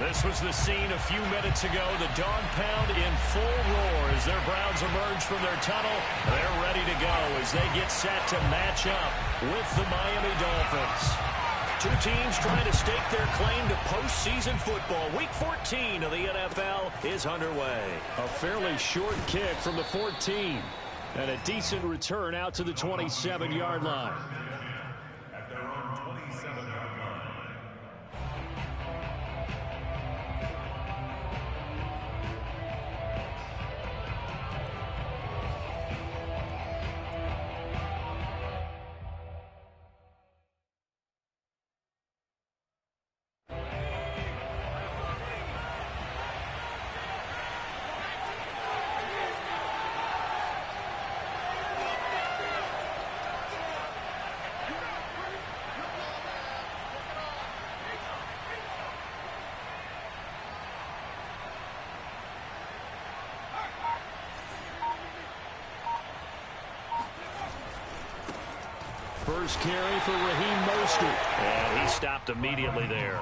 This was the scene a few minutes ago. The dog pound in full roar as their Browns emerge from their tunnel. They're ready to go as they get set to match up with the Miami Dolphins. Two teams trying to stake their claim to postseason football. Week 14 of the NFL is underway. A fairly short kick from the 14. And a decent return out to the 27-yard line. At their own 27-yard line. First carry for Raheem Mostert. And he stopped immediately there.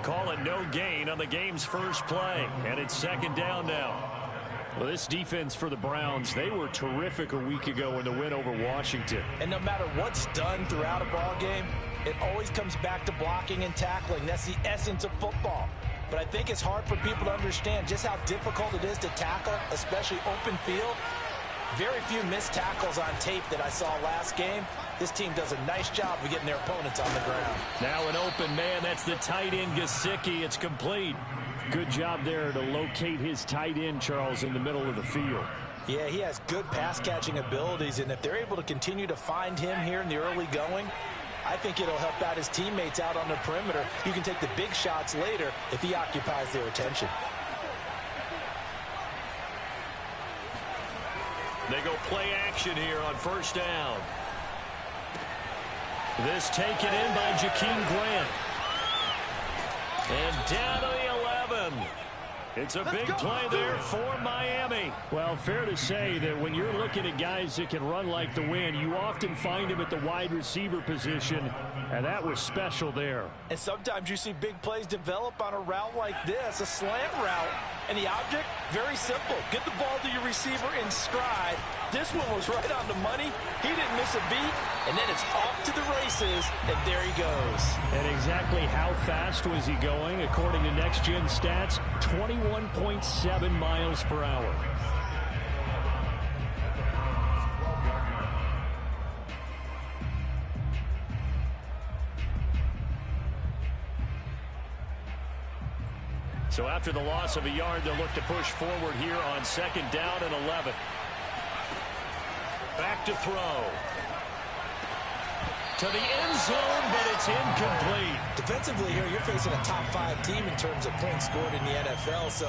Call it no gain on the game's first play. And it's second down now. Well, this defense for the Browns, they were terrific a week ago in the win over Washington. And no matter what's done throughout a ball game, it always comes back to blocking and tackling. That's the essence of football. But I think it's hard for people to understand just how difficult it is to tackle, especially open field. Very few missed tackles on tape that I saw last game. This team does a nice job of getting their opponents on the ground. Now an open man. That's the tight end, Gesicki. It's complete. Good job there to locate his tight end, Charles, in the middle of the field. Yeah, he has good pass-catching abilities, and if they're able to continue to find him here in the early going, I think it'll help out his teammates out on the perimeter. You can take the big shots later if he occupies their attention. They go play action here on first down. This taken in by Jakeem Grant. And down to the 11. It's a big play there for Miami. Well, fair to say that when you're looking at guys that can run like the wind, you often find them at the wide receiver position, and that was special there. And sometimes you see big plays develop on a route like this, a slant route, and the object, very simple. Get the ball to your receiver in stride. This one was right on the money. He didn't miss a beat, and then it's off to the races, and there he goes. And exactly how fast was he going? According to Next Gen Stats, 21.7 miles per hour. So after the loss of a yard, they'll look to push forward here on second down and 11. Back to throw. To the end zone, but it's incomplete. Defensively here, you're facing a top 5 team in terms of points scored in the NFL. So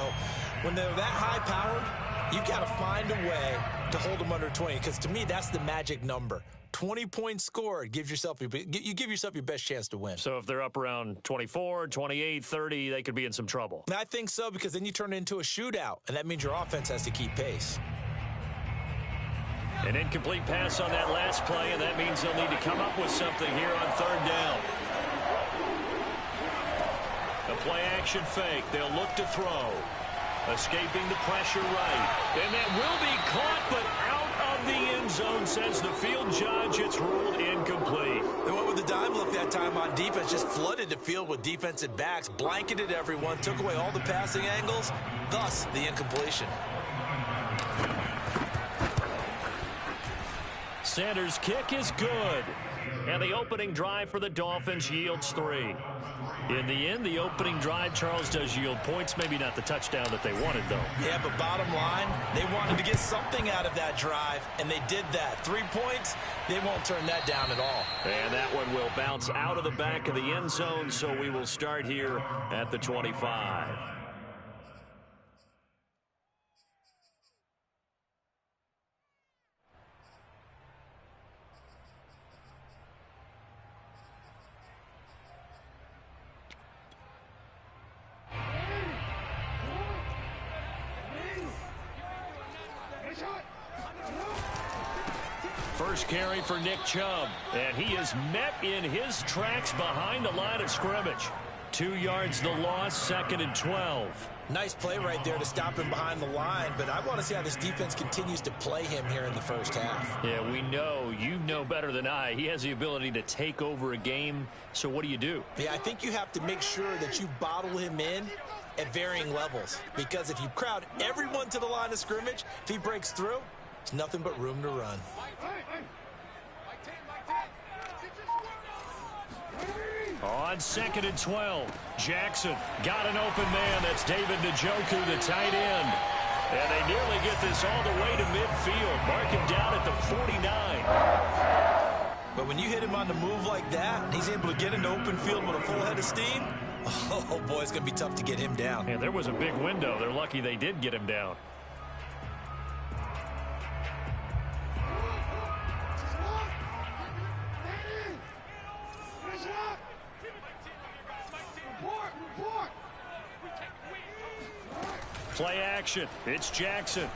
when they're that high-powered, you've got to find a way to hold them under 20. Because to me, that's the magic number. 20 points scored gives yourself you give yourself your best chance to win. So if they're up around 24, 28, 30, they could be in some trouble. I think so, because then you turn it into a shootout, and that means your offense has to keep pace. An incomplete pass on that last play, and that means they'll need to come up with something here on third down. A play-action fake. They'll look to throw. Escaping the pressure right. And that will be caught, but out of the end zone, says the field judge. It's ruled incomplete. They went with the dime look that time on defense. Just flooded the field with defensive backs. Blanketed everyone. Took away all the passing angles. Thus, the incompletion. Sanders' kick is good. And the opening drive for the Dolphins yields 3. In the end, the opening drive, Charles, does yield points. Maybe not the touchdown that they wanted, though. Yeah, but bottom line, they wanted to get something out of that drive, and they did that. 3 points, they won't turn that down at all. And that one will bounce out of the back of the end zone, so we will start here at the 25. First carry for Nick Chubb, and he is met in his tracks behind the line of scrimmage. 2 yards the loss, 2nd and 12. Nice play right there to stop him behind the line, but I want to see how this defense continues to play him here in the first half. Yeah, we know. You know better than I. He has the ability to take over a game, so what do you do? Yeah, I think you have to make sure that you bottle him in at varying levels, because if you crowd everyone to the line of scrimmage, if he breaks through, there's nothing but room to run. On 2nd and 12, Jackson got an open man. That's David Njoku, the tight end. And they nearly get this all the way to midfield. Mark him down at the 49. But when you hit him on the move like that, and he's able to get into open field with a full head of steam, oh boy, it's going to be tough to get him down. Yeah, there was a big window. They're lucky they did get him down. Play action. It's Jackson.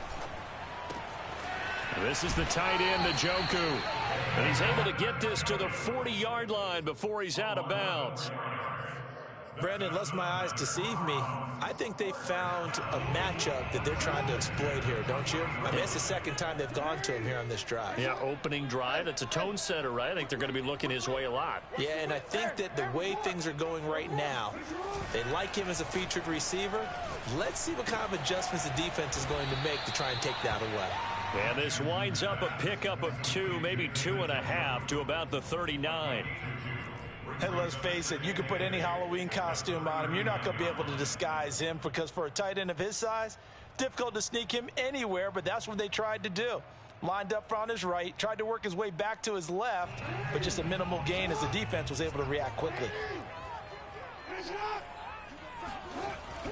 This is the tight end, Njoku. And he's able to get this to the 40-yard line before he's out of bounds. Brandon, lest my eyes deceive me, I think they found a matchup that they're trying to exploit here, don't you? I mean, it's the second time they've gone to him here on this drive. Yeah, opening drive. It's a tone setter, right? I think they're going to be looking his way a lot. Yeah, and I think that the way things are going right now, they like him as a featured receiver. Let's see what kind of adjustments the defense is going to make to try and take that away. And this winds up a pickup of 2, maybe 2.5 to about the 39. Hey, let's face it, you can put any Halloween costume on him. You're not going to be able to disguise him, because for a tight end of his size, difficult to sneak him anywhere, but that's what they tried to do. Lined up on his right, tried to work his way back to his left, but just a minimal gain as the defense was able to react quickly.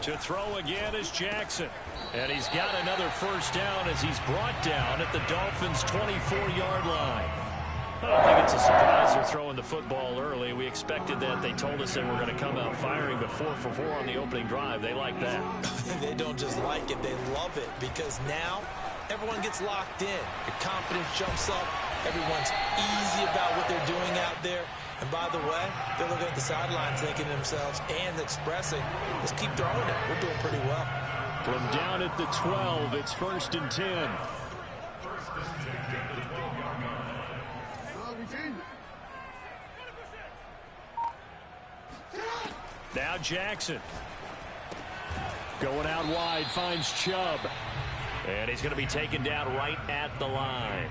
To throw again is Jackson. And he's got another first down as he's brought down at the Dolphins' 24-yard line. I don't think it's a surprise they're throwing the football early. We expected that. They told us they were going to come out firing, but 4 for 4 on the opening drive. They like that. They don't just like it, they love it, because now everyone gets locked in. Your confidence jumps up. Everyone's easy about what they're doing out there. And by the way, they're looking at the sidelines thinking to themselves and expressing, let's keep throwing it. We're doing pretty well. From down at the 12, it's 1st and 10. Now Jackson. Going out wide, finds Chubb. And he's going to be taken down right at the line.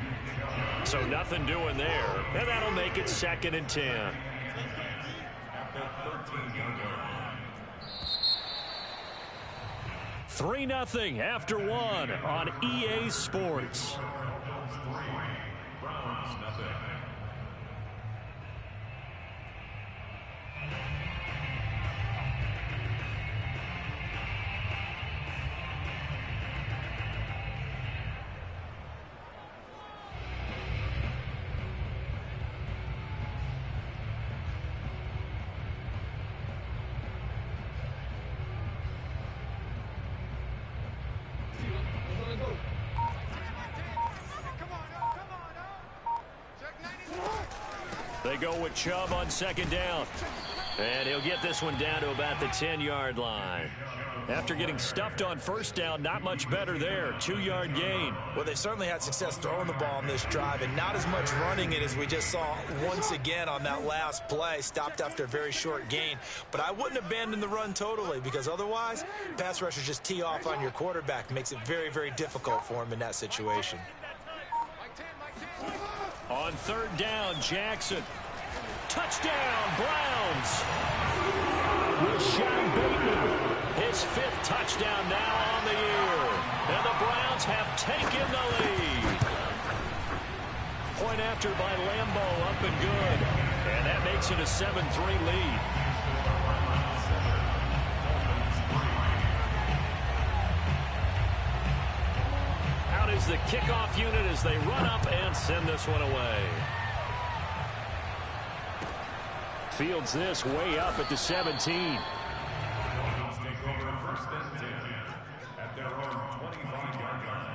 So nothing doing there. And that'll make it 2nd and 10. Three 3-0 after 1 on EA Sports. They go with Chubb on 2nd down. And he'll get this one down to about the 10-yard line. After getting stuffed on 1st down, not much better there. 2-yard gain. Well, they've certainly had success throwing the ball on this drive, and not as much running it as we just saw once again on that last play. Stopped after a very short gain. But I wouldn't abandon the run totally, because otherwise, pass rushers just tee off on your quarterback. It makes it very, very difficult for him in that situation. On 3rd down, Jackson. Touchdown, Browns. Rashad Bateman, his 5th touchdown now on the year. And the Browns have taken the lead. Point after by Lambeau, up and good. And that makes it a 7-3 lead. Out is the kickoff unit as they run up and send this one away. Fields this way up at the 17. Take over 1st and 10 at their own 25-yard line.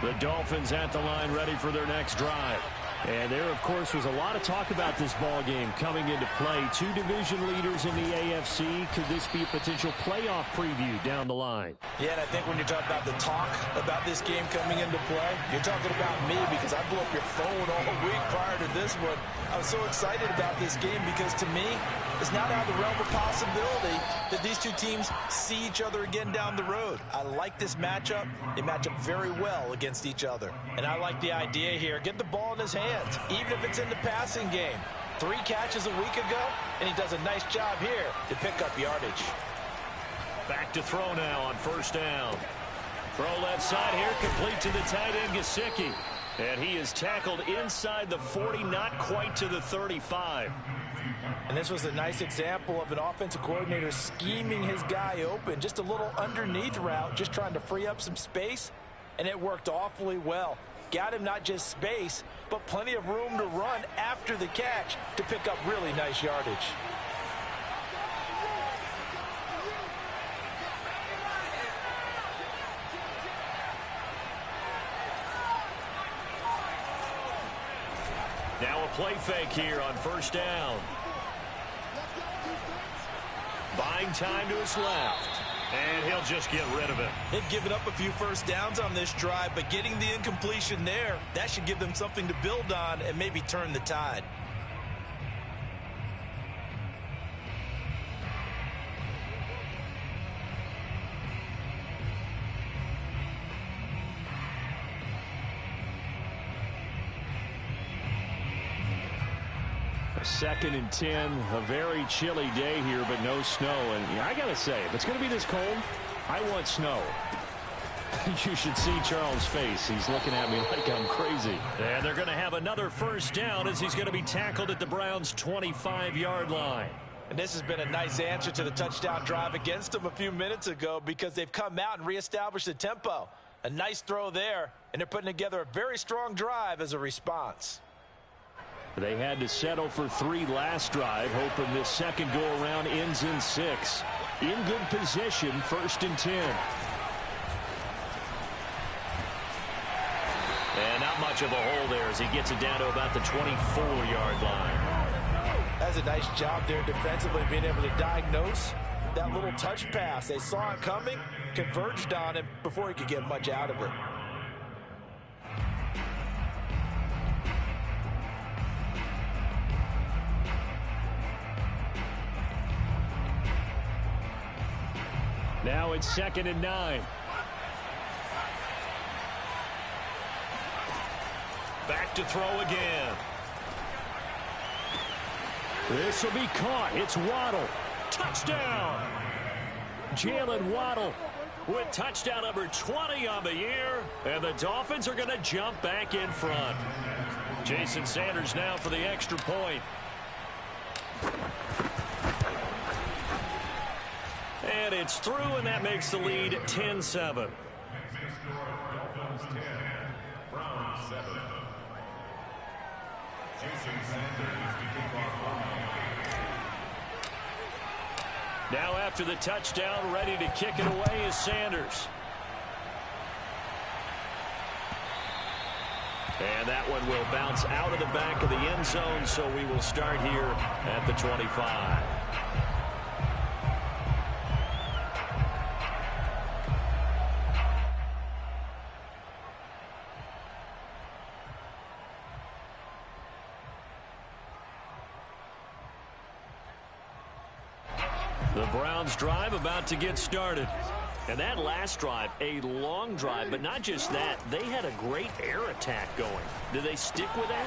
The Dolphins at the line ready for their next drive. And there, of course, was a lot of talk about this ball game coming into play. Two division leaders in the AFC. Could this be a potential playoff preview down the line? Yeah, and I think when you're talking about the talk about this game coming into play, you're talking about me because I blew up your phone all week prior to this one. I was so excited about this game because, to me, it's not out of the realm of possibility that these two teams see each other again down the road. I like this matchup. They match up very well against each other. And I like the idea here. Get the ball in his hands, even if it's in the passing game. 3 catches a week ago, and he does a nice job here to pick up yardage. Back to throw now on first down. Throw left side here, complete to the tight end, Gesicki. And he is tackled inside the 40, not quite to the 35. And this was a nice example of an offensive coordinator scheming his guy open. Just a little underneath route, just trying to free up some space, and it worked awfully well. Got him not just space, but plenty of room to run after the catch to pick up really nice yardage. Now a play fake here on first down. Buying time to his left. And he'll just get rid of it. They've given up a few first downs on this drive, but getting the incompletion there, that should give them something to build on and maybe turn the tide. A 2nd and 10, a very chilly day here, but no snow. And yeah, I got to say, if it's going to be this cold, I want snow. You should see Charles' face. He's looking at me like I'm crazy. And they're going to have another first down as he's going to be tackled at the Browns' 25-yard line. And this has been a nice answer to the touchdown drive against them a few minutes ago because they've come out and reestablished the tempo. A nice throw there, and they're putting together a very strong drive as a response. They had to settle for 3 last drive, hoping this second go-around ends in 6. In good position, 1st and 10. And not much of a hole there as he gets it down to about the 24-yard line. That's a nice job there defensively, being able to diagnose that little touch pass. They saw it coming, converged on him before he could get much out of it. Now it's 2nd and 9. Back to throw again. This will be caught. It's Waddle. Touchdown! Jalen Waddle with touchdown number 20 on the year. And the Dolphins are going to jump back in front. Jason Sanders now for the extra point. And it's through, and that makes the lead 10-7. Now after the touchdown, ready to kick it away is Sanders. And that one will bounce out of the back of the end zone, so we will start here at the 25. The Browns drive about to get started. And that last drive, a long drive, but not just that. They had a great air attack going. Do they stick with that?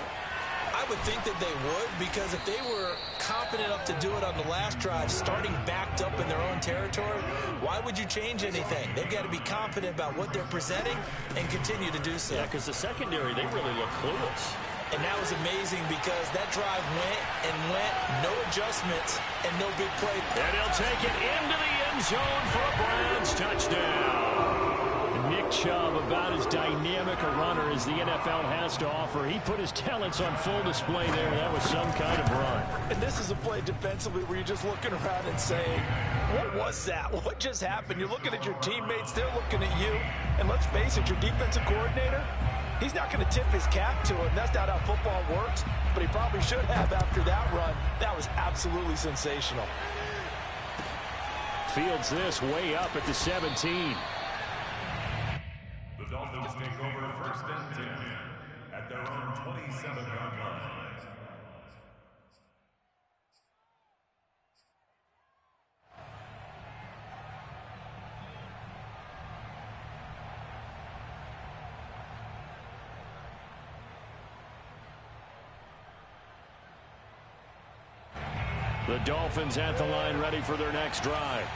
I would think that they would, because if they were confident enough to do it on the last drive, starting backed up in their own territory, why would you change anything? They've got to be confident about what they're presenting and continue to do so. Yeah, because the secondary, they really look clueless. And that was amazing because that drive went and went, no adjustments, and no big play. And he'll take it into the end zone for a Browns touchdown. Nick Chubb, about as dynamic a runner as the NFL has to offer. He put his talents on full display there. That was some kind of run. And this is a play defensively where you're just looking around and saying, what was that? What just happened? You're looking at your teammates. They're looking at you. And let's face it, your defensive coordinator, he's not going to tip his cap to him. That's not how football works. But he probably should have after that run. That was absolutely sensational. Fields this way up at the 17. The Dolphins take over 1st and 10 at their own 27-yard line. The Dolphins at the line, ready for their next drive.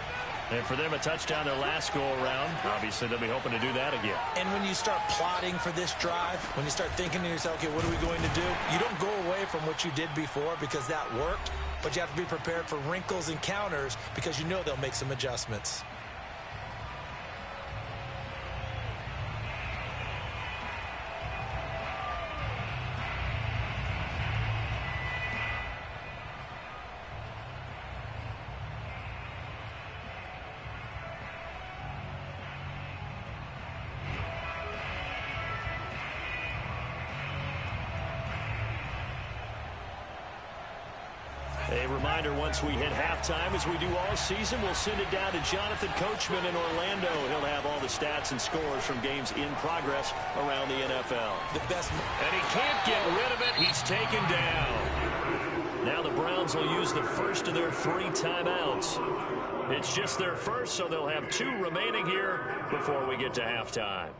And for them, a touchdown their last go-around. Obviously, they'll be hoping to do that again. And when you start plotting for this drive, when you start thinking to yourself, okay, what are we going to do? You don't go away from what you did before because that worked, but you have to be prepared for wrinkles and counters because you know they'll make some adjustments. A reminder, once we hit halftime, as we do all season, we'll send it down to Jonathan Coachman in Orlando. He'll have all the stats and scores from games in progress around the NFL. The best. And he can't get rid of it. He's taken down. Now the Browns will use the first of their 3 timeouts. It's just their first, so they'll have 2 remaining here before we get to halftime.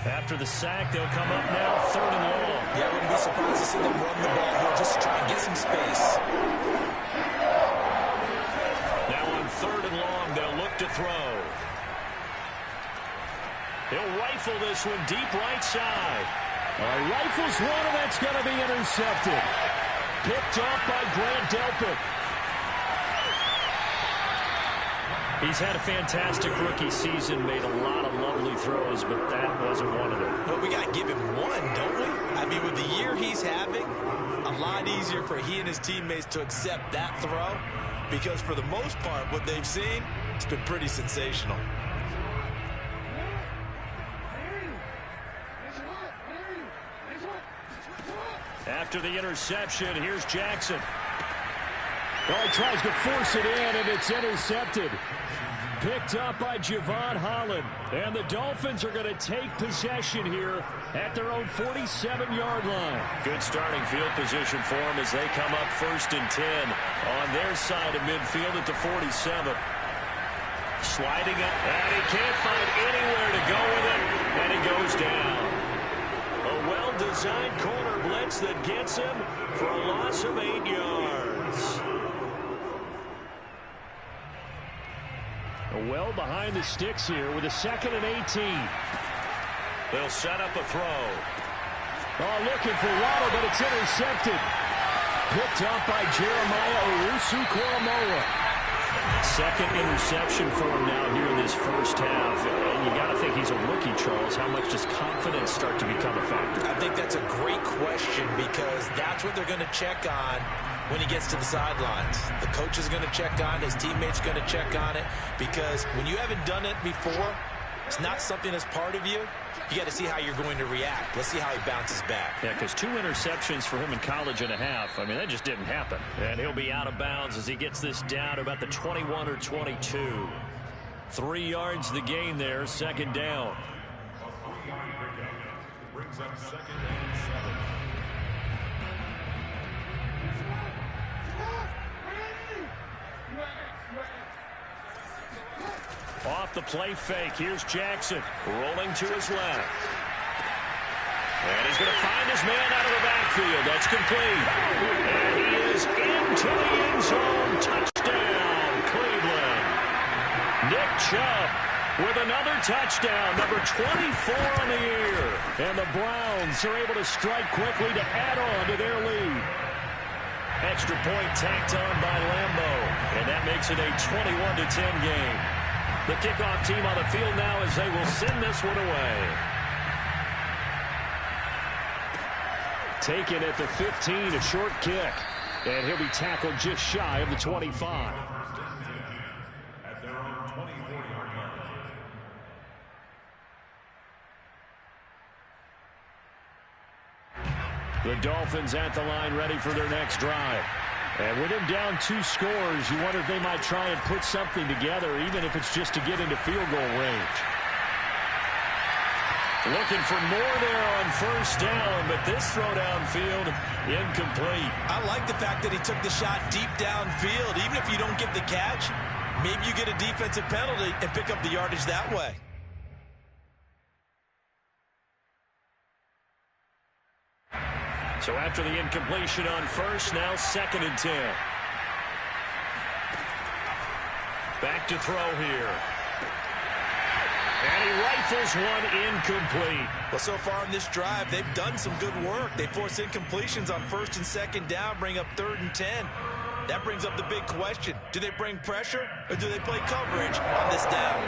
After the sack, they'll come up now, 3rd and long. Yeah, I wouldn't be surprised to see them run the ball here just to try and get some space. Now on 3rd and long, they'll look to throw. He'll rifle this one deep right side. Rifles one, and that's going to be intercepted. Picked off by Grant Delpit. He's had a fantastic rookie season, made a lot of lovely throws, but that wasn't one of them. But we got to give him one, don't we? I mean, with the year he's having, a lot easier for he and his teammates to accept that throw because for the most part, what they've seen, it's been pretty sensational. After the interception, here's Jackson. Well, he tries to force it in, and it's intercepted. Picked up by Javon Holland. And the Dolphins are going to take possession here at their own 47-yard line. Good starting field position for them as they come up 1st and 10 on their side of midfield at the 47. Sliding it, and he can't find anywhere to go with it, and he goes down. A well-designed corner blitz that gets him for a loss of 8 yards. Well behind the sticks here with a 2nd and 18. They'll set up a throw. Oh, looking for Waddle, but it's intercepted. Picked up by Jeremiah Owusu-Koramoah. 2nd interception for him now here in this first half. And you got to think he's a rookie, Charles. How much does confidence start to become a factor? I think that's a great question because that's what they're going to check on when he gets to the sidelines. The coach is going to check on it. His teammates going to check on it because when you haven't done it before, it's not something that's part of you. You got to see how you're going to react. Let's see how he bounces back. Yeah, because 2 interceptions for him in college and a half. I mean, that just didn't happen. And he'll be out of bounds as he gets this down to about the 21 or 22. 3 yards the gain there, 2nd down. A 3-yard pickup brings up 2nd and 7. Off the play fake, here's Jackson rolling to his left. And he's going to find his man out of the backfield. That's complete. And he is into the end zone. Touchdown, Cleveland. Nick Chubb with another touchdown, number 24 on the year. And the Browns are able to strike quickly to add on to their lead. Extra point tacked on by Lambo, and that makes it a 21-10 game. The kickoff team on the field now as they will send this one away. Taken at the 15, a short kick. And he'll be tackled just shy of the 25. At their own 24-yard line. The Dolphins at the line ready for their next drive. And with him down 2 scores, you wonder if they might try and put something together, even if it's just to get into field goal range. Looking for more there on first down, but this throw downfield, incomplete. I like the fact that he took the shot deep downfield. Even if you don't get the catch, maybe you get a defensive penalty and pick up the yardage that way. So after the incompletion on first, now 2nd and 10. Back to throw here. And he rifles one incomplete. Well, so far in this drive, they've done some good work. They force incompletions on 1st and 2nd down, bring up 3rd and 10. That brings up the big question. Do they bring pressure or do they play coverage on this down?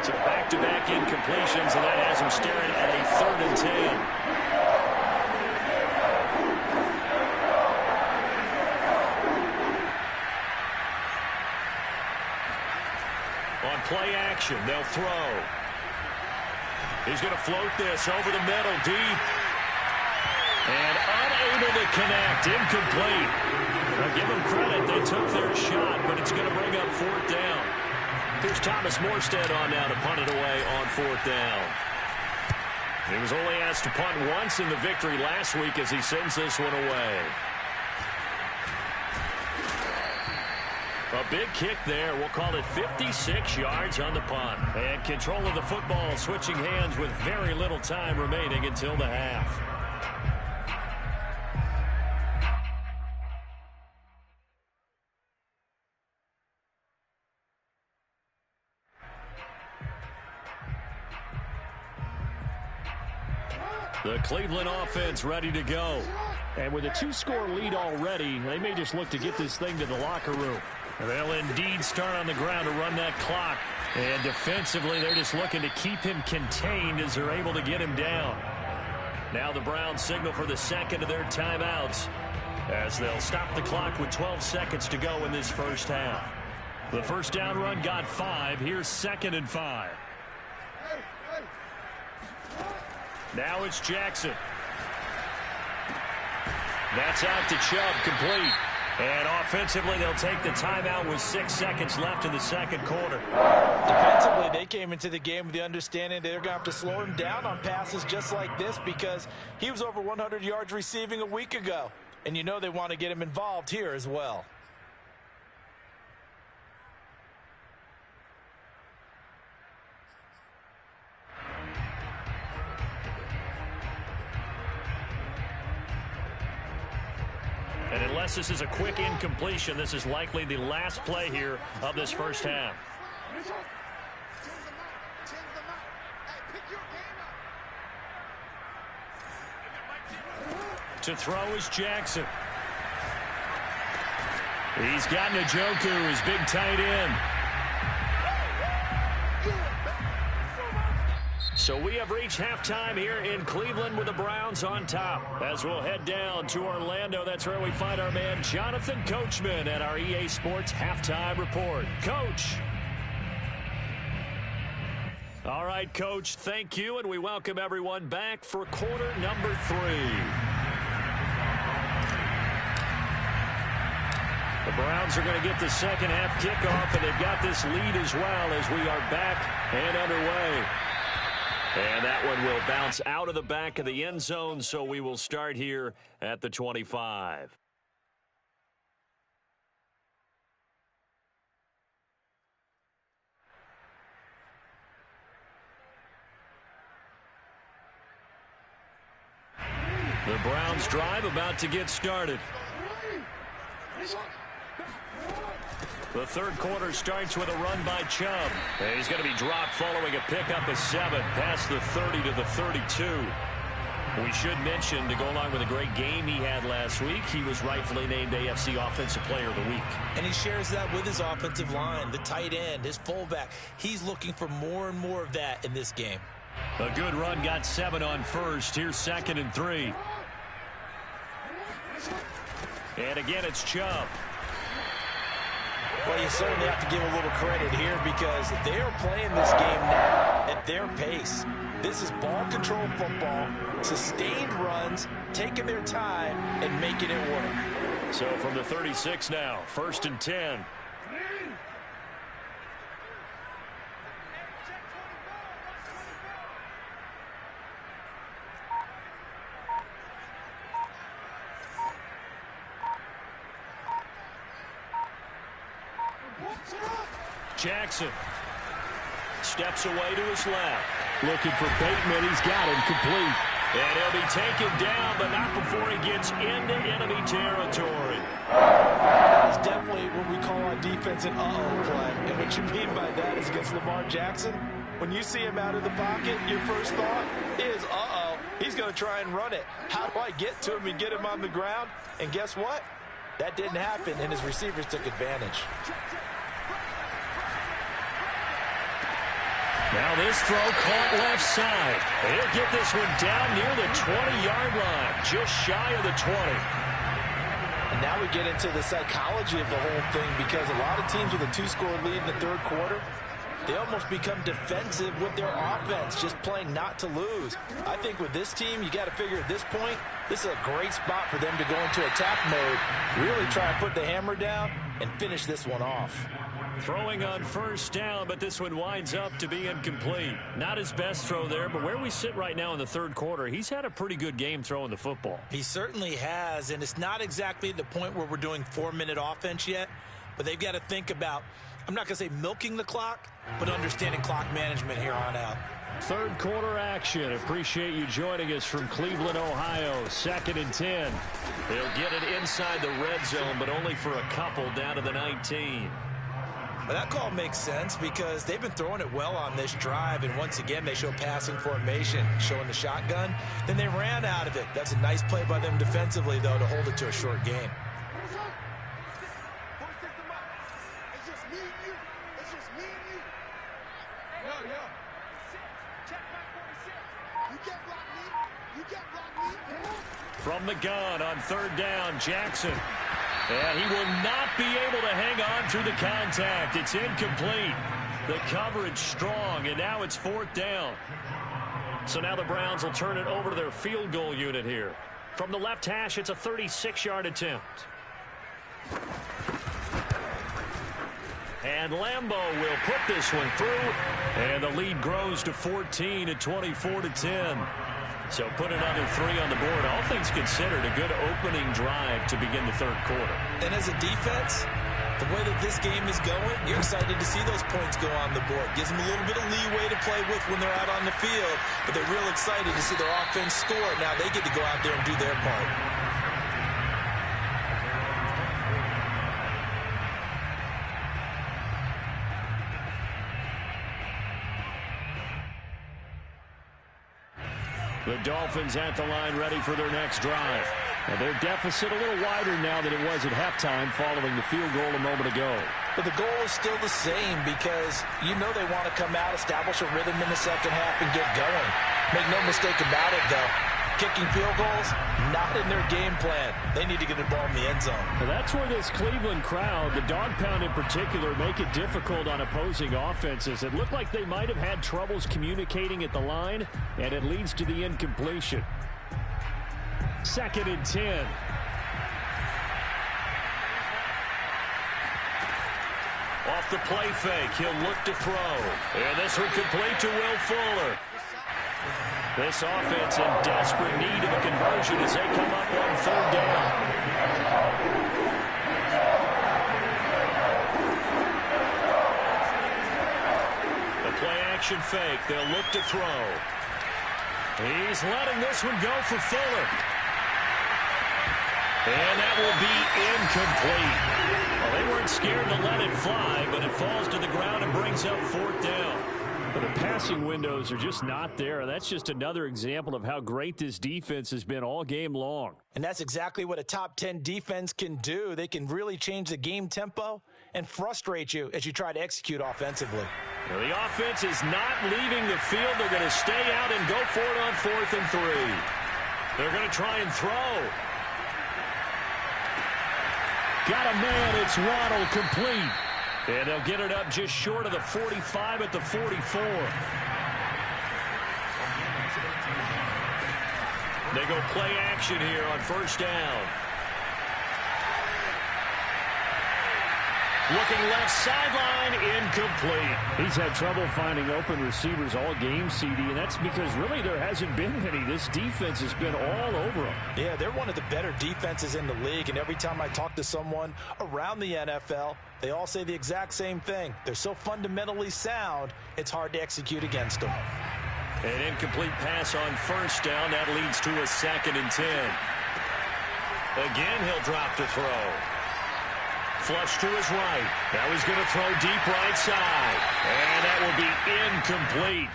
So back-to-back incompletions, and that has him staring at a 3rd and 10. On play action, they'll throw. He's going to float this over the middle, deep. And unable to connect, incomplete. Now give them credit, they took their shot, but it's going to bring up 4th down. Here's Thomas Morstead on now to punt it away on 4th down. He was only asked to punt once in the victory last week as he sends this one away. A big kick there. We'll call it 56 yards on the punt. And control of the football switching hands with very little time remaining until the half. The Cleveland offense ready to go. And with a 2-score lead already, they may just look to get this thing to the locker room. They'll indeed start on the ground to run that clock. And defensively, they're just looking to keep him contained as they're able to get him down. Now the Browns signal for the 2nd of their timeouts as they'll stop the clock with 12 seconds to go in this first half. The first down run got 5. Here's 2nd and 5. Now it's Jackson. That's out to Chubb, complete. And offensively, they'll take the timeout with 6 seconds left in the 2nd quarter. Defensively, they came into the game with the understanding they're going to have to slow him down on passes just like this because he was over 100 yards receiving a week ago. And you know they want to get him involved here as well. And unless this is a quick incompletion, this is likely the last play here of this first half. To throw is Jackson. He's got Njoku, his big tight end. So we have reached halftime here in Cleveland with the Browns on top. As we'll head down to Orlando, that's where we find our man Jonathan Coachman at our EA Sports Halftime Report. Coach. All right, Coach, thank you, and we welcome everyone back for quarter number 3. The Browns are going to get the second half kickoff, and they've got this lead as well as we are back and underway. And that one will bounce out of the back of the end zone, so we will start here at the 25. The Browns drive about to get started. The third quarter starts with a run by Chubb. And he's going to be dropped following a pickup of 7 past the 30 to the 32. We should mention, to go along with a great game he had last week, he was rightfully named AFC Offensive Player of the Week. And he shares that with his offensive line, the tight end, his fullback. He's looking for more and more of that in this game. A good run, got 7 on first. Here's 2nd and 3. And again, it's Chubb. Well, you certainly have to give a little credit here because they are playing this game now at their pace. This is ball control football, sustained runs, taking their time, and making it work. So from the 36 now, 1st and 10. Jackson steps away to his left. Looking for Bateman. He's got him complete. And he'll be taken down, but not before he gets into enemy territory. That is definitely what we call on defense an uh-oh play. And what you mean by that is against Lamar Jackson, when you see him out of the pocket, your first thought is, uh-oh, he's going to try and run it. How do I get to him and get him on the ground? And guess what? That didn't happen, and his receivers took advantage. Now this throw caught left side. He'll get this one down near the 20-yard line, just shy of the 20. And now we get into the psychology of the whole thing because a lot of teams with a 2-score lead in the third quarter, they almost become defensive with their offense, just playing not to lose. I think with this team, you got to figure at this point, this is a great spot for them to go into attack mode, really try to put the hammer down and finish this one off. Throwing on 1st down, but this one winds up to be incomplete. Not his best throw there, but where we sit right now in the third quarter, he's had a pretty good game throwing the football. He certainly has, and it's not exactly the point where we're doing 4-minute offense yet, but they've got to think about, I'm not going to say milking the clock, but understanding clock management here on out. Third quarter action. Appreciate you joining us from Cleveland, Ohio. 2nd and 10. They'll get it inside the red zone, but only for a couple down to the 19. But that call makes sense because they've been throwing it well on this drive, and once again they show passing formation, showing the shotgun. Then they ran out of it. That's a nice play by them defensively, though, to hold it to a short game. From the gun on 3rd down, Jackson. And he will not be able to hang on through the contact. It's incomplete. The coverage strong, and now it's 4th down. So now the Browns will turn it over to their field goal unit here. From the left hash, it's a 36-yard attempt. And Lambeau will put this one through, and the lead grows to 14 at 24-10. So put another 3 on the board. All things considered, a good opening drive to begin the third quarter. And as a defense, the way that this game is going, you're excited to see those points go on the board. Gives them a little bit of leeway to play with when they're out on the field, but they're real excited to see their offense score. Now they get to go out there and do their part. The Dolphins at the line ready for their next drive. And their deficit a little wider now than it was at halftime following the field goal a moment ago. But the goal is still the same because you know they want to come out, establish a rhythm in the second half, and get going. Make no mistake about it, though. Kicking field goals, not in their game plan. They need to get the ball in the end zone. Well, that's where this Cleveland crowd, the dog pound in particular, make it difficult on opposing offenses. It looked like they might have had troubles communicating at the line, and it leads to the incompletion. 2nd and 10. Off the play fake, he'll look to throw. And this one complete to Will Fuller. This offense in desperate need of a conversion as they come up on 3rd down. The play-action fake. They'll look to throw. He's letting this one go for Fuller. And that will be incomplete. Well, they weren't scared to let it fly, but it falls to the ground and brings up 4th down. But the passing windows are just not there. That's just another example of how great this defense has been all game long. And that's exactly what a top 10 defense can do. They can really change the game tempo and frustrate you as you try to execute offensively. Well, the offense is not leaving the field. They're going to stay out and go for it on 4th and 3. They're going to try and throw. Got a man. It's Waddle, complete. And they'll get it up just short of the 45 at the 44. They go play action here on 1st down. Looking left sideline, incomplete. He's had trouble finding open receivers all game, CD, and that's because really there hasn't been many. This defense has been all over them. Yeah, they're one of the better defenses in the league, and every time I talk to someone around the NFL, they all say the exact same thing. They're so fundamentally sound, it's hard to execute against them. An incomplete pass on 1st down. That leads to a 2nd and 10. Again, he'll drop to throw. Flush to his right. Now he's going to throw deep right side. And that will be incomplete.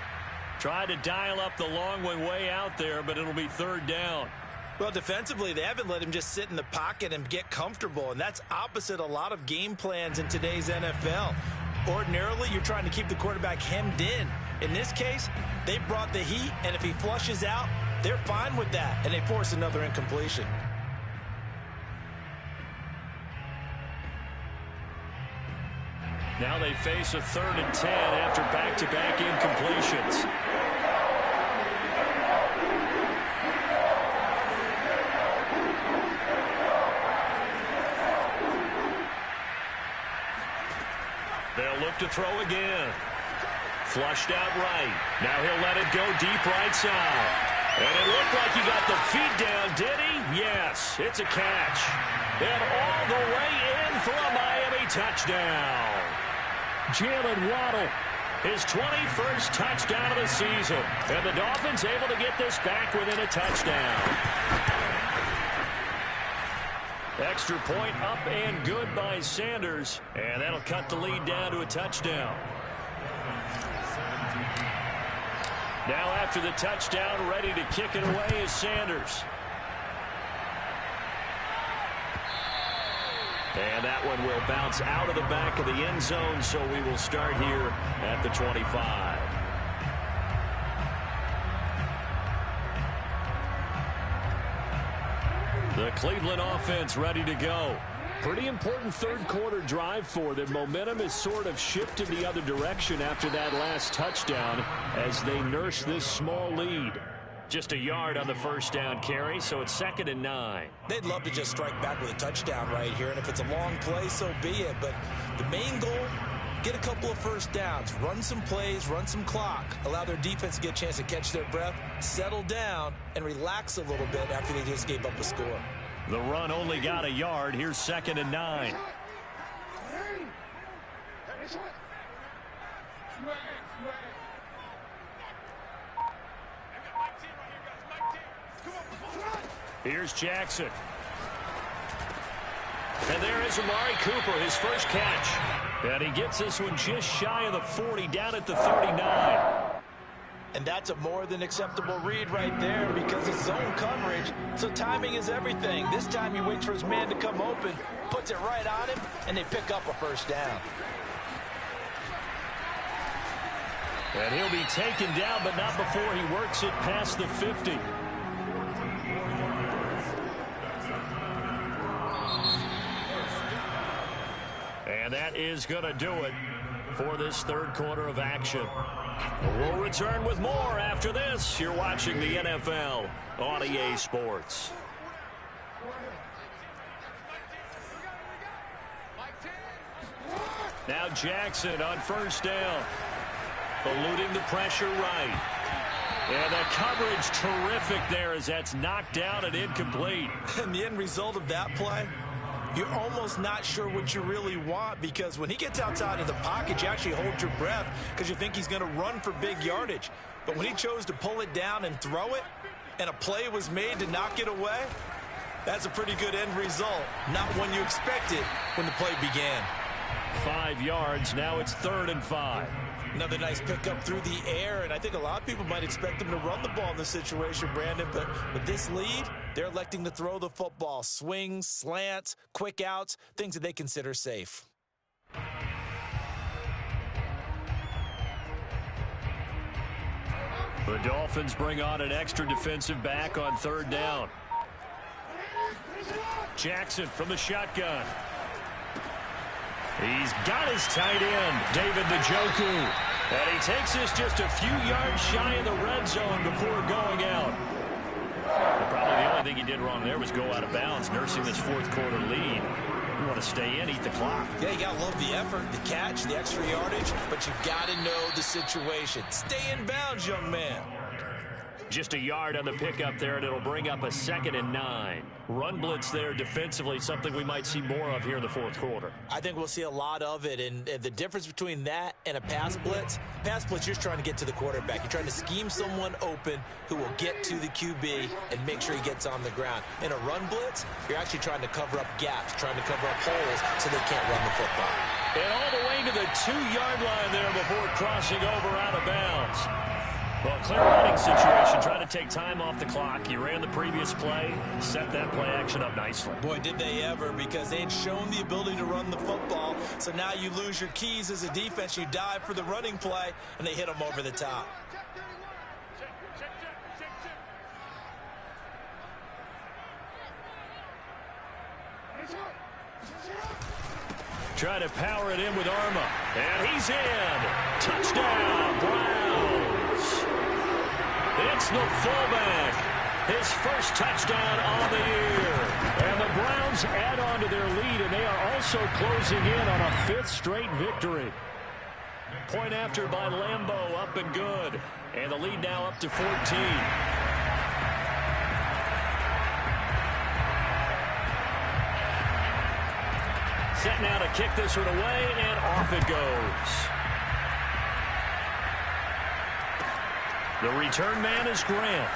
Tried to dial up the long one way out there, but it'll be 3rd down. Well, defensively, they haven't let him just sit in the pocket and get comfortable, and that's opposite a lot of game plans in today's NFL. Ordinarily, you're trying to keep the quarterback hemmed in. In this case, they brought the heat, and if he flushes out, they're fine with that, and they force another incompletion. Now they face a 3rd and 10 after back-to-back incompletions. They'll look to throw again. Flushed out right. Now he'll let it go deep right side. And it looked like he got the feet down, did he? Yes, it's a catch. And all the way in for a Miami touchdown. Jalen Waddle, his 21st touchdown of the season. And the Dolphins able to get this back within a touchdown. Extra point up and good by Sanders. And that'll cut the lead down to a touchdown. Now after the touchdown, ready to kick it away is Sanders. And that one will bounce out of the back of the end zone, so we will start here at the 25. The Cleveland offense ready to go. Pretty important 3rd quarter drive for them. Momentum has sort of shifted the other direction after that last touchdown as they nurse this small lead. Just a yard on the 1st down carry, so it's 2nd and 9. They'd love to just strike back with a touchdown right here, and if it's a long play, so be it. But the main goal, get a couple of 1st downs, run some plays, run some clock, allow their defense to get a chance to catch their breath, settle down, and relax a little bit after they just gave up a score. The run only got a yard. Here's 2nd and 9. Here's Jackson. And there is Amari Cooper, his first catch. And he gets this one just shy of the 40, down at the 39. And that's a more than acceptable read right there because it's zone coverage, so timing is everything. This time he waits for his man to come open, puts it right on him, and they pick up a 1st down. And he'll be taken down, but not before he works it past the 50. And that is going to do it for this 3rd quarter of action. We'll return with more after this. You're watching the NFL on EA Sports. Now Jackson on 1st down. Eluding the pressure right. And the coverage terrific there as that's knocked down and incomplete. And the end result of that play, you're almost not sure what you really want because when he gets outside of the pocket, you actually hold your breath because you think he's going to run for big yardage. But when he chose to pull it down and throw it, and a play was made to knock it away, That's a pretty good end result. Not one you expected when the play began. 5 yards. Now it's 3rd and 5. Another nice pickup through the air, and I think a lot of people might expect them to run the ball in this situation, Brandon, but with this lead, they're electing to throw the football. Swings, slants, quick outs, things that they consider safe. The Dolphins bring on an extra defensive back on 3rd down. Jackson from the shotgun. He's got his tight end, David Njoku. And he takes this just a few yards shy of the red zone before going out. But probably the only thing he did wrong there was go out of bounds, nursing this 4th quarter lead. You want to stay in, eat the clock. Yeah, you got to love the effort, the catch, the extra yardage, but you got to know the situation. Stay in bounds, young man. Just a yard on the pickup there, and it'll bring up a 2nd and 9. Run blitz there defensively, something we might see more of here in the 4th quarter. I think we'll see a lot of it, and the difference between that and a pass blitz, you're just trying to get to the quarterback. You're trying to scheme someone open who will get to the QB and make sure he gets on the ground. In a run blitz, you're actually trying to cover up gaps, trying to cover up holes so they can't run the football. And all the way to the 2-yard line there before crossing over out of bounds. Well, clear running situation, trying to take time off the clock. He ran the previous play, set that play action up nicely. Boy, did they ever, because they'd shown the ability to run the football. So now you lose your keys as a defense. You dive for the running play, and they hit them over the top. Try to power it in with Arma. And he's in. Touchdown, Browns. It's the fullback. His first touchdown on the year. And the Browns add on to their lead, and they are also closing in on a 5th straight victory. Point after by Lambeau, up and good. And the lead now up to 14. Set now to kick this one away, and off it goes. The return man is Grant.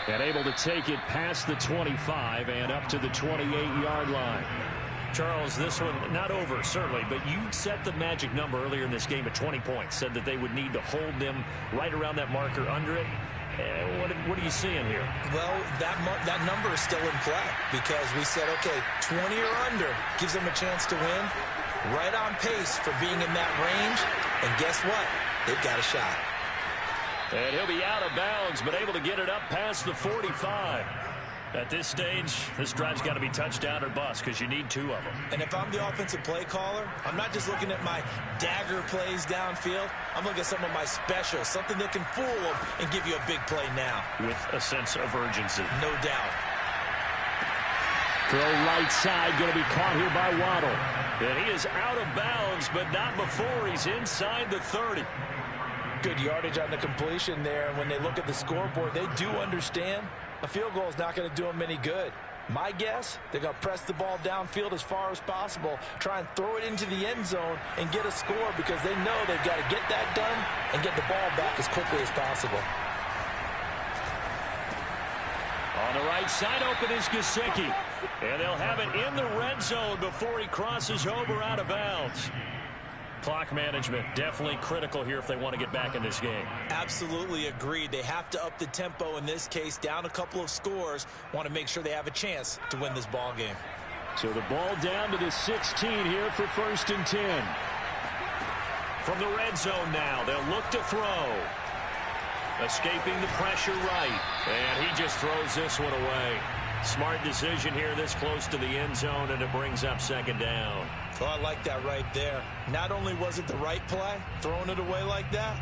And able to take it past the 25 and up to the 28-yard line. Charles, this one not over, certainly, but you set the magic number earlier in this game at 20 points. Said that they would need to hold them right around that marker under it. What are you seeing here? Well, that number is still in play because we said, okay, 20 or under gives them a chance to win. Right on pace for being in that range. And guess what? They've got a shot. And he'll be out of bounds, but able to get it up past the 45. At this stage, this drive's got to be touchdown or bust because you need 2 of them. And if I'm the offensive play caller, I'm not just looking at my dagger plays downfield. I'm looking at some of my specials, something that can fool them and give you a big play now. With a sense of urgency. No doubt. Throw right side, going to be caught here by Waddle. And he is out of bounds, but not before he's inside the 30. Good yardage on the completion there. And when they look at the scoreboard, they do understand a field goal is not going to do them any good. My guess, they're going to press the ball downfield as far as possible, try and throw it into the end zone and get a score because they know they've got to get that done and get the ball back as quickly as possible. On the right side, open is Gesicki. And they'll have it in the red zone before he crosses over out of bounds. Clock management definitely critical here if they want to get back in this game. Absolutely agreed. They have to up the tempo in this case, down a couple of scores. Want to make sure they have a chance to win this ball game. So the ball down to the 16 here for 1st and 10. From the red zone now, they'll look to throw. Escaping the pressure right. And he just throws this one away. Smart decision here this close to the end zone, and it brings up 2nd down. Oh, I like that right there. Not only was it the right play, throwing it away like that,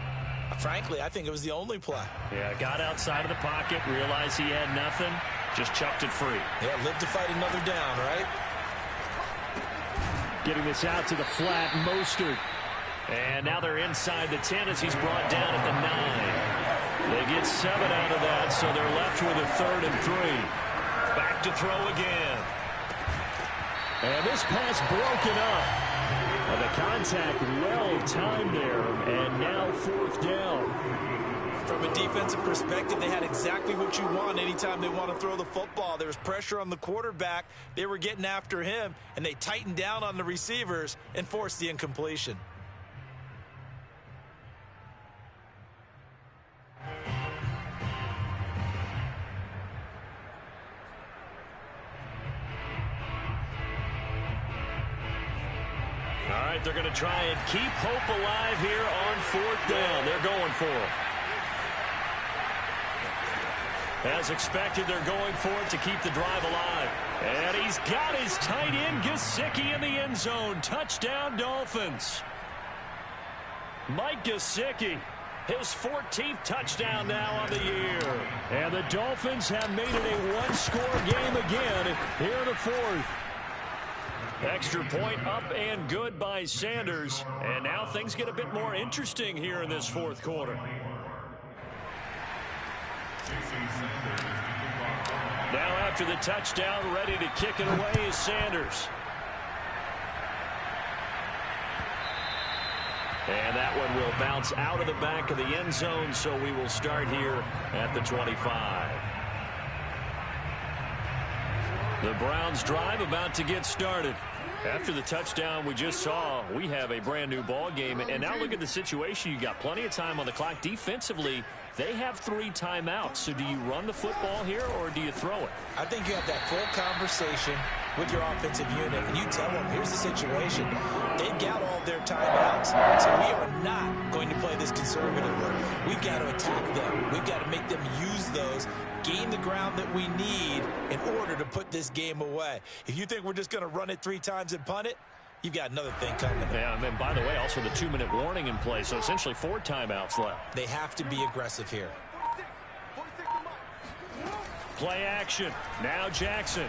frankly, I think it was the only play. Yeah, got outside of the pocket, realized he had nothing, just chucked it free. Yeah, live to fight another down, right? Getting this out to the flat, Mostert. And now they're inside the 10 as he's brought down at the 9. They get 7 out of that, so they're left with a 3rd and 3. Back to throw again. And this pass broken up. And the contact well timed there. And now 4th down. From From a defensive perspective, they had exactly what you want anytime they want to throw the football. There was pressure on the quarterback. They were getting after him, and they tightened down on the receivers and forced the incompletion. All right, they're going to try and keep hope alive here on 4th down. They're going for it. As expected, they're going for it to keep the drive alive. And he's got his tight end, Gesicki, in the end zone. Touchdown, Dolphins. Mike Gesicki, his 14th touchdown now on the year. And the Dolphins have made it a one-score game again here in the 4th. Extra point up and good by Sanders. And now things get a bit more interesting here in this 4th quarter. Now after the touchdown, ready to kick it away is Sanders. And that one will bounce out of the back of the end zone, so we will start here at the 25. The Browns drive about to get started. After the touchdown we just saw, we have a brand new ball game. And now look at the situation. You got plenty of time on the clock. Defensively, they have 3 timeouts. So do you run the football here or do you throw it? I think you have that full conversation with your offensive unit, and you tell them, here's the situation. They've got all their timeouts, so we are not going to play this conservatively. We've got to attack them. We've got to make them use those, gain the ground that we need in order to put this game away. If you think we're just going to run it 3 times and punt it, you've got another thing coming. Yeah, and by the way, also the 2-minute warning in play, so essentially 4 timeouts left. They have to be aggressive here. Play action. Now Jackson.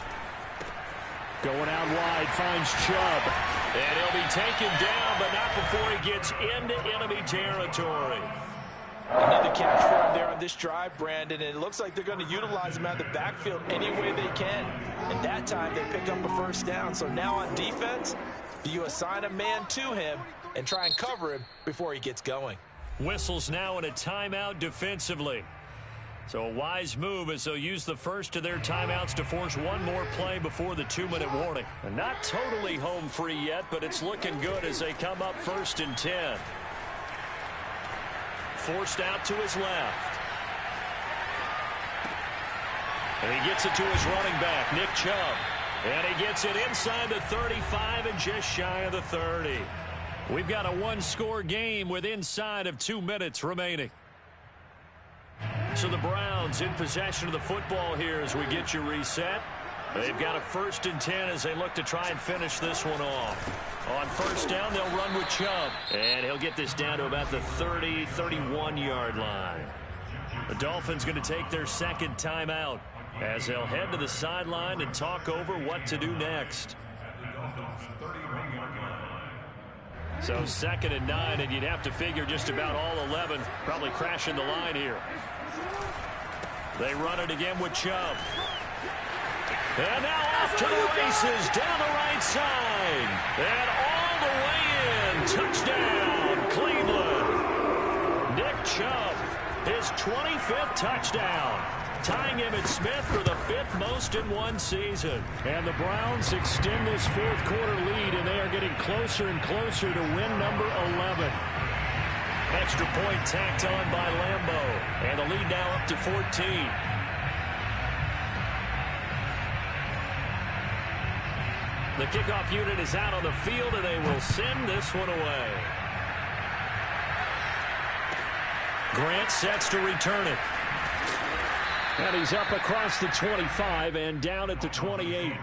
Going out wide, finds Chubb. And he'll be taken down, but not before he gets into enemy territory. Another catch for him there on this drive, Brandon, and it looks like they're going to utilize him out of the backfield any way they can. And that time they pick up a 1st down. So now on defense, you assign a man to him and try and cover him before he gets going. Whistles now in a timeout defensively. So a wise move as they'll use the first of their timeouts to force one more play before the 2-minute warning. And not totally home free yet, but it's looking good as they come up 1st and 10. Forced out to his left. And he gets it to his running back, Nick Chubb. And he gets it inside the 35 and just shy of the 30. We've got a 1-score game with inside of 2 minutes remaining. So the Browns in possession of the football here as we get you reset. They've got a 1st and 10 as they look to try and finish this one off. On 1st down, they'll run with Chubb. And he'll get this down to about the 30, 31-yard line. The Dolphins going to take their 2nd timeout as they'll head to the sideline and talk over what to do next. So 2nd and 9, and you'd have to figure just about all 11 probably crashing the line here. They run it again with Chubb. And now off to the races down the right side. And all the way in. Touchdown, Cleveland. Nick Chubb, his 25th touchdown. Tying Emmitt Smith for the 5th most in one season. And the Browns extend this 4th quarter lead, and they are getting closer and closer to win number 11. Extra point tacked on by Lambeau. And the lead now up to 14. The kickoff unit is out on the field, and they will send this one away. Grant sets to return it. And he's up across the 25 and down at the 28.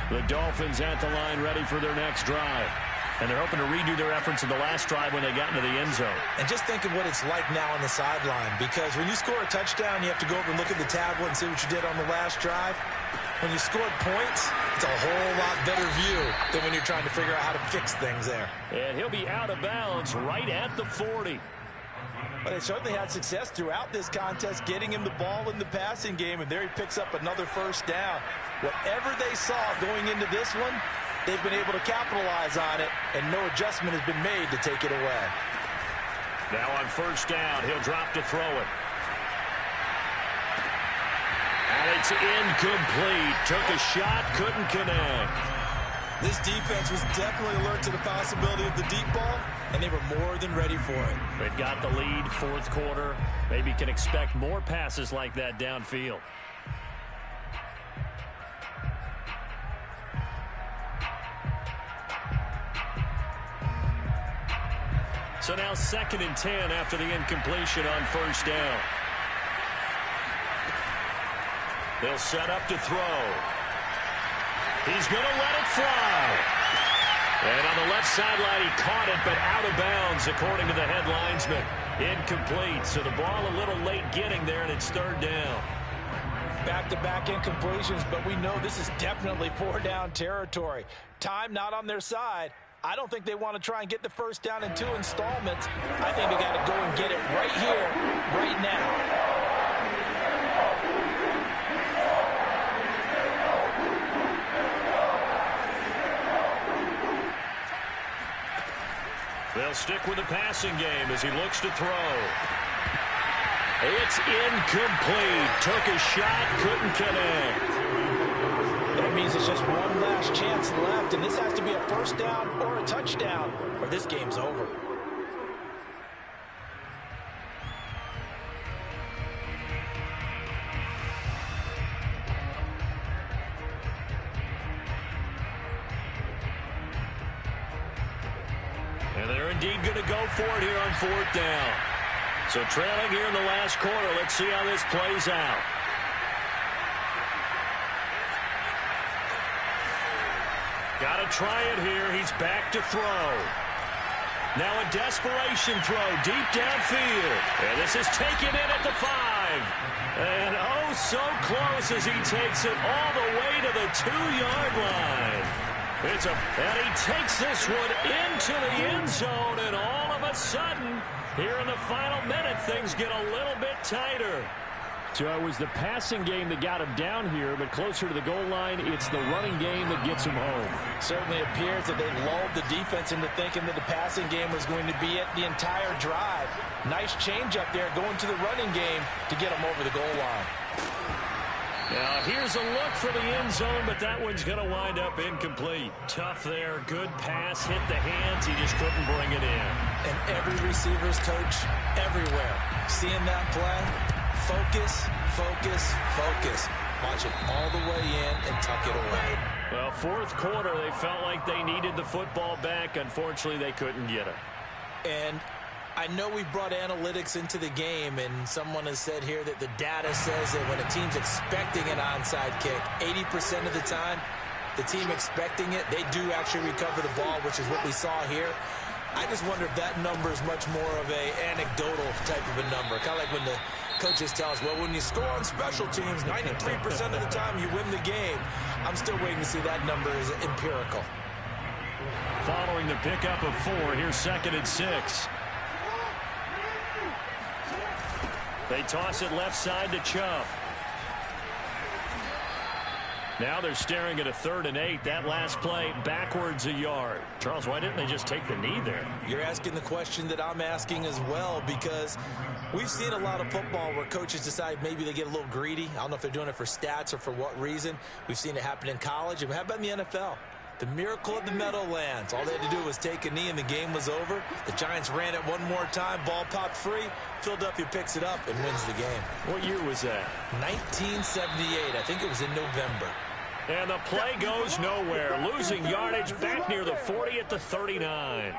The Dolphins at the line ready for their next drive. And they're hoping to redo their efforts in the last drive when they got into the end zone. And just think of what it's like now on the sideline, because when you score a touchdown, you have to go over and look at the tablet and see what you did on the last drive. When you scored points, it's a whole lot better view than when you're trying to figure out how to fix things there. And he'll be out of bounds right at the 40. Well, they certainly had success throughout this contest, getting him the ball in the passing game, and there he picks up another first down. Whatever they saw going into this one, they've been able to capitalize on it, and no adjustment has been made to take it away. Now on first down, he'll drop to throw it. And it's incomplete. Took a shot, couldn't connect. This defense was definitely alert to the possibility of the deep ball, and they were more than ready for it. They've got the lead, fourth quarter. Maybe can expect more passes like that downfield. So now 2nd and 10 after the incompletion on first down. They'll set up to throw. He's going to let it fly. And on the left sideline, he caught it, but out of bounds, according to the head linesman. Incomplete, so the ball a little late getting there, and it's 3rd down. Back-to-back incompletions, but we know this is definitely 4-down territory. Time not on their side. I don't think they want to try and get the first down in 2 installments. I think they got to go and get it right here, right now. They'll stick with the passing game as he looks to throw. It's incomplete. Took a shot, couldn't connect. That means it's just one last chance left, and this has to be a first down or a touchdown, or this game's over. And they're indeed going to go for it here on 4th down. So trailing here in the last quarter. Let's see how this plays out. Got to try it here. He's back to throw. Now a desperation throw deep downfield. And this is taken in at the 5. And oh, so close as he takes it all the way to the 2-yard line. And he takes this one into the end zone, and all of a sudden, here in the final minute, things get a little bit tighter. So it was the passing game that got him down here, but closer to the goal line, it's the running game that gets him home. Certainly appears that they lulled the defense into thinking that the passing game was going to be it the entire drive. Nice change up there going to the running game to get him over the goal line. Now, here's a look for the end zone, but that one's going to wind up incomplete. Tough there. Good pass. Hit the hands. He just couldn't bring it in. And every receiver's coach everywhere. Seeing that play, focus, focus, focus. Watch it all the way in and tuck it away. Well, fourth quarter, they felt like they needed the football back. Unfortunately, they couldn't get it. And I know we brought analytics into the game, and someone has said here that the data says that when a team's expecting an onside kick, 80% of the time, the team expecting it, they do actually recover the ball, which is what we saw here. I just wonder if that number is much more of a anecdotal type of a number. Kind of like when the coaches tell us, well, when you score on special teams, 93% of the time you win the game. I'm still waiting to see that number is empirical. Following the pickup of 4, here's 2nd and 6. They toss it left side to Chubb. Now they're staring at a 3rd and 8. That last play backwards a yard. Charles, why didn't they just take the knee there? You're asking the question that I'm asking as well, because we've seen a lot of football where coaches decide maybe they get a little greedy. I don't know if they're doing it for stats or for what reason. We've seen it happen in college. And how about in the NFL? The miracle of the Meadowlands. All they had to do was take a knee and the game was over. The Giants ran it one more time. Ball popped free. Philadelphia picks it up and wins the game. What year was that? 1978. I think it was in November. And the play goes nowhere. Losing yardage back near the 40 at the 39.